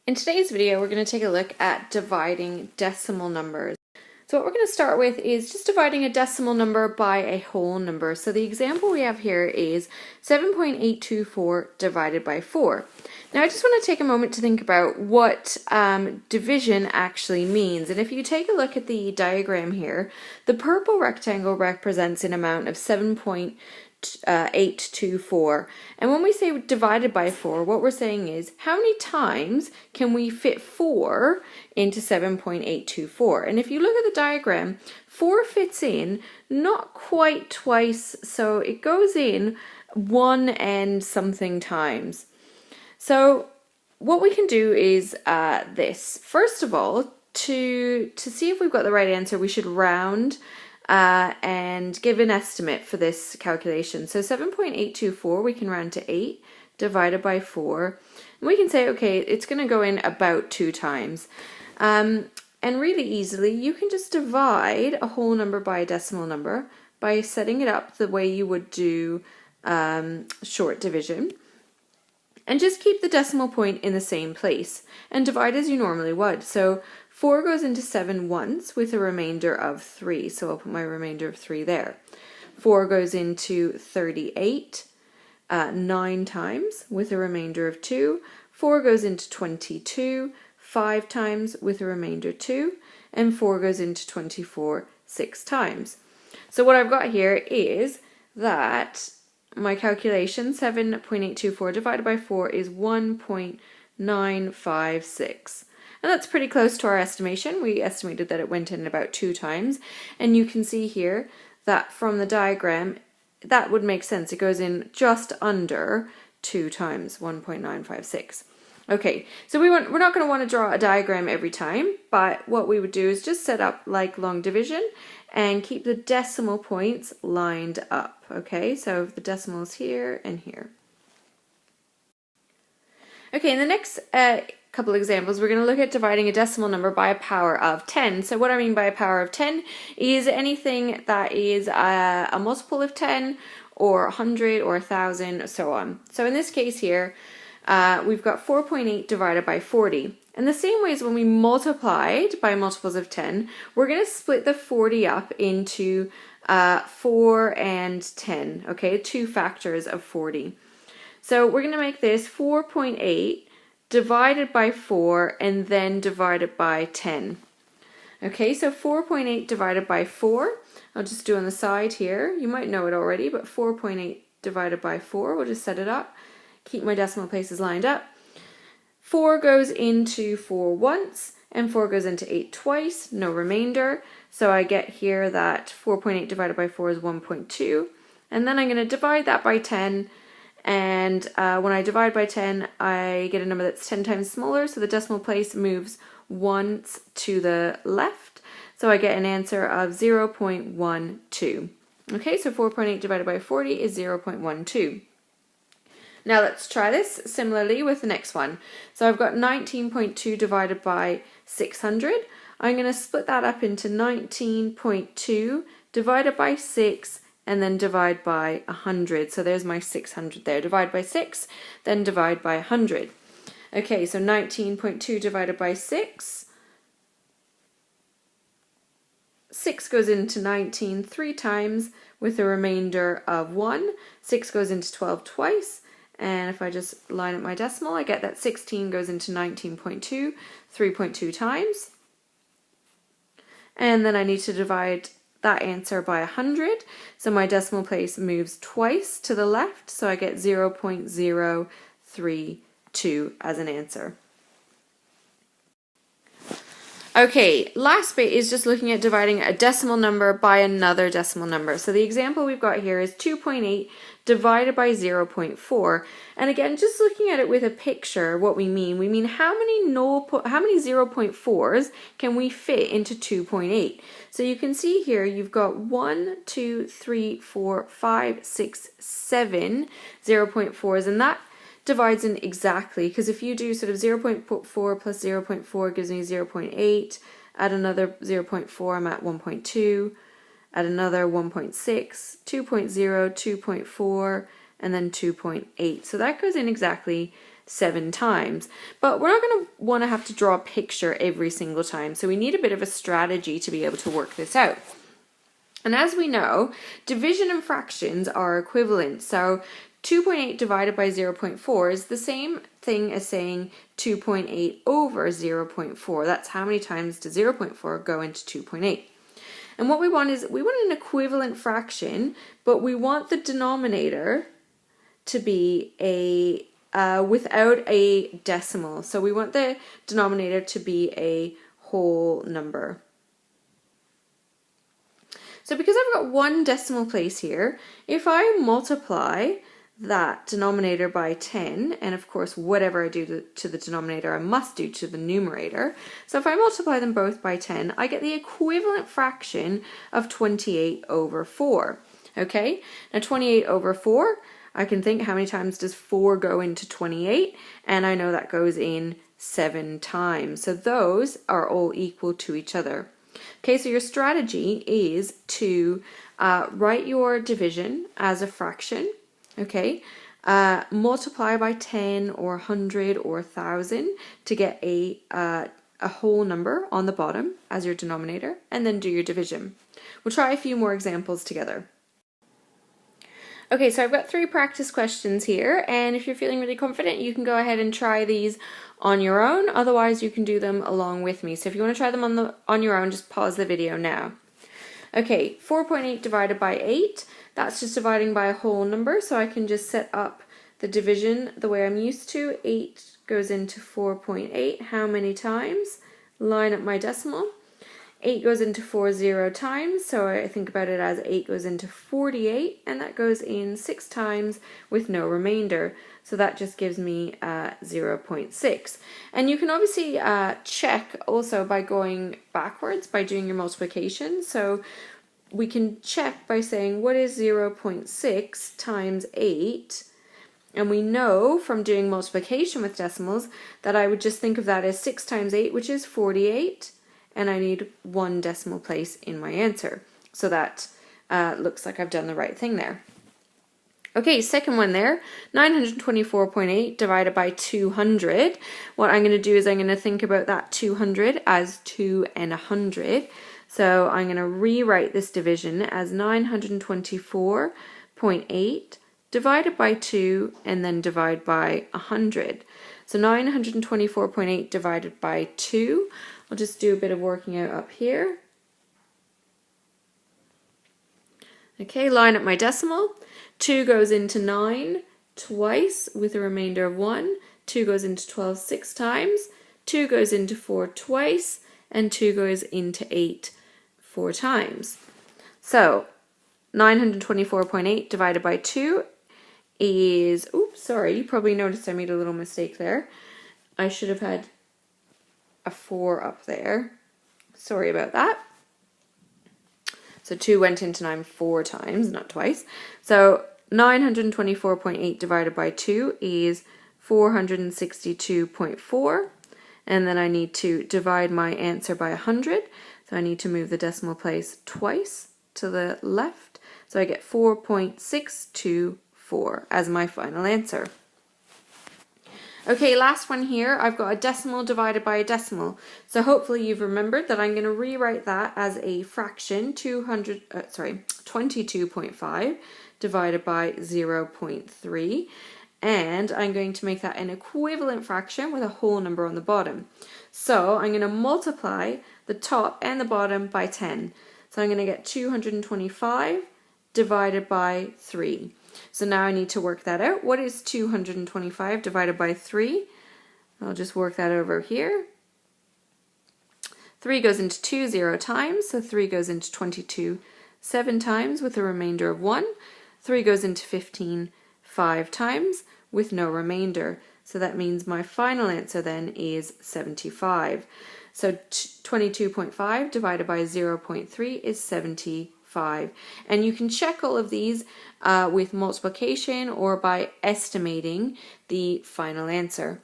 In today's video, we're going to take a look at dividing decimal numbers. So what we're going to start with is just dividing a decimal number by a whole number. So the example we have here is 7.824 divided by 4. Now I just want to take a moment to think about what division actually means. And if you take a look at the diagram here, the purple rectangle represents an amount of 7.824, and when we say divided by 4, what we're saying is how many times can we fit 4 into 7.824. And if you look at the diagram, 4 fits in not quite twice, so it goes in 1 and something times. So what we can do is this. First of all, to see if we've got the right answer, we should round and give an estimate for this calculation. So 7.824 we can round to 8 divided by 4, and we can say, okay, it's going to go in about 2 times. And really easily you can just divide a whole number by a decimal number by setting it up the way you would do short division, and just keep the decimal point in the same place and divide as you normally would. So 4 goes into 7 once with a remainder of 3, so I'll put my remainder of 3 there. 4 goes into 38 9 times with a remainder of 2. 4 goes into 22 5 times with a remainder 2, and 4 goes into 24 6 times. So what I've got here is that my calculation, 7.824 divided by 4, is 1.956. And that's pretty close to our estimation. We estimated that it went in about 2 times. And you can see here that from the diagram, that would make sense. It goes in just under 2 times, 1.956. Okay, so we're not going to want to draw a diagram every time, but what we would do is just set up like long division and keep the decimal points lined up. Okay, so the decimals here and here. Okay, in the next couple examples, we're going to look at dividing a decimal number by a power of 10. So what I mean by a power of 10 is anything that is a multiple of 10 or 100 or 1,000, so on. So in this case here, we've got 4.8 divided by 40. And the same way as when we multiplied by multiples of 10, we're going to split the 40 up into 4 and 10, okay, 2 factors of 40. So we're going to make this 4.8 divided by 4 and then divided by 10. Okay, so 4.8 divided by 4, I'll just do on the side here. You might know it already, but 4.8 divided by 4, we'll just set it up. Keep my decimal places lined up. 4 goes into 4 once, and 4 goes into 8 twice, no remainder. So I get here that 4.8 divided by 4 is 1.2. And then I'm going to divide that by 10. And when I divide by 10, I get a number that's 10 times smaller. So the decimal place moves once to the left. So I get an answer of 0.12. Okay, so 4.8 divided by 40 is 0.12. Now let's try this similarly with the next one. So I've got 19.2 divided by 600. I'm going to split that up into 19.2 divided by 6 and then divide by 100. So there's my 600 there. Divide by 6, then divide by 100. Okay, so 19.2 divided by 6. 6 goes into 19 3 times with a remainder of 1. 6 goes into 12 twice. And if I just line up my decimal, I get that 16 goes into 19.2, 3.2 times. And then I need to divide that answer by 100. So my decimal place moves twice to the left, so I get 0.032 as an answer. Okay, last bit is just looking at dividing a decimal number by another decimal number. So the example we've got here is 2.8 divided by 0.4. And again, just looking at it with a picture, what we mean how many 0.4s can we fit into 2.8? So you can see here you've got 1, 2, 3, 4, 5, 6, 7 0.4s, and that divides in exactly, because if you do sort of 0.4 plus 0.4 gives me 0.8, add another 0.4, I'm at 1.2, add another 1.6, 2.0, 2.4, and then 2.8. So that goes in exactly 7 times. But we're not going to want to have to draw a picture every single time, so we need a bit of a strategy to be able to work this out. And as we know, division and fractions are equivalent. So 2.8 divided by 0.4 is the same thing as saying 2.8 over 0.4. That's how many times does 0.4 go into 2.8. And what we want is, we want an equivalent fraction, but we want the denominator to be a without a decimal. So we want the denominator to be a whole number. So because I've got one decimal place here, if I multiply that denominator by 10, and of course whatever I do to the denominator I must do to the numerator, so if I multiply them both by 10, I get the equivalent fraction of 28 over 4. Okay, now 28 over 4, I can think how many times does 4 go into 28, and I know that goes in 7 times. So those are all equal to each other. Okay, so your strategy is to write your division as a fraction, okay, multiply by 10 or 100 or 1,000 to get a whole number on the bottom as your denominator, and then do your division. We'll try a few more examples together. Okay, so I've got 3 practice questions here, and if you're feeling really confident, you can go ahead and try these on your own. Otherwise, you can do them along with me. So if you want to try them on your own, just pause the video now. Okay, 4.8 divided by 8. That's just dividing by a whole number, so I can just set up the division the way I'm used to. 8 goes into 4.8. How many times? Line up my decimal. 8 goes into 4 0 times, so I think about it as 8 goes into 48, and that goes in 6 times with no remainder. So that just gives me 0.6. And you can obviously check also by going backwards, by doing your multiplication. So we can check by saying, what is 0.6 times 8? And we know from doing multiplication with decimals that I would just think of that as 6 times 8, which is 48. And I need 1 decimal place in my answer. So that looks like I've done the right thing there. Okay, second one there, 924.8 divided by 200. What I'm going to do is I'm going to think about that 200 as 2 and 100. So I'm going to rewrite this division as 924.8 divided by 2 and then divide by 100. So 924.8 divided by 2. I'll just do a bit of working out up here. Okay, line up my decimal. 2 goes into 9 twice with a remainder of 1. 2 goes into 12 6 times. 2 goes into 4 twice. And 2 goes into 8 4 times. So 924.8 divided by 2 is, oops, sorry, you probably noticed I made a little mistake there. I should have had a 4 up there. Sorry about that. So 2 went into 9 4 times, not twice. So 924.8 divided by 2 is 462.4. And then I need to divide my answer by 100. So I need to move the decimal place twice to the left. So I get 4.624 as my final answer. Okay, last one here. I've got a decimal divided by a decimal. So hopefully you've remembered that I'm going to rewrite that as a fraction, 22.5 divided by 0.3. And I'm going to make that an equivalent fraction with a whole number on the bottom. So I'm going to multiply the top and the bottom by 10. So I'm going to get 225 divided by 3. So now I need to work that out. What is 225 divided by 3? I'll just work that over here. 3 goes into 2 0 times, so 3 goes into 22 7 times with a remainder of 1. 3 goes into 15 5 times with no remainder. So that means my final answer then is 75. So 22.5 divided by 0.3 is 75. And you can check all of these with multiplication or by estimating the final answer.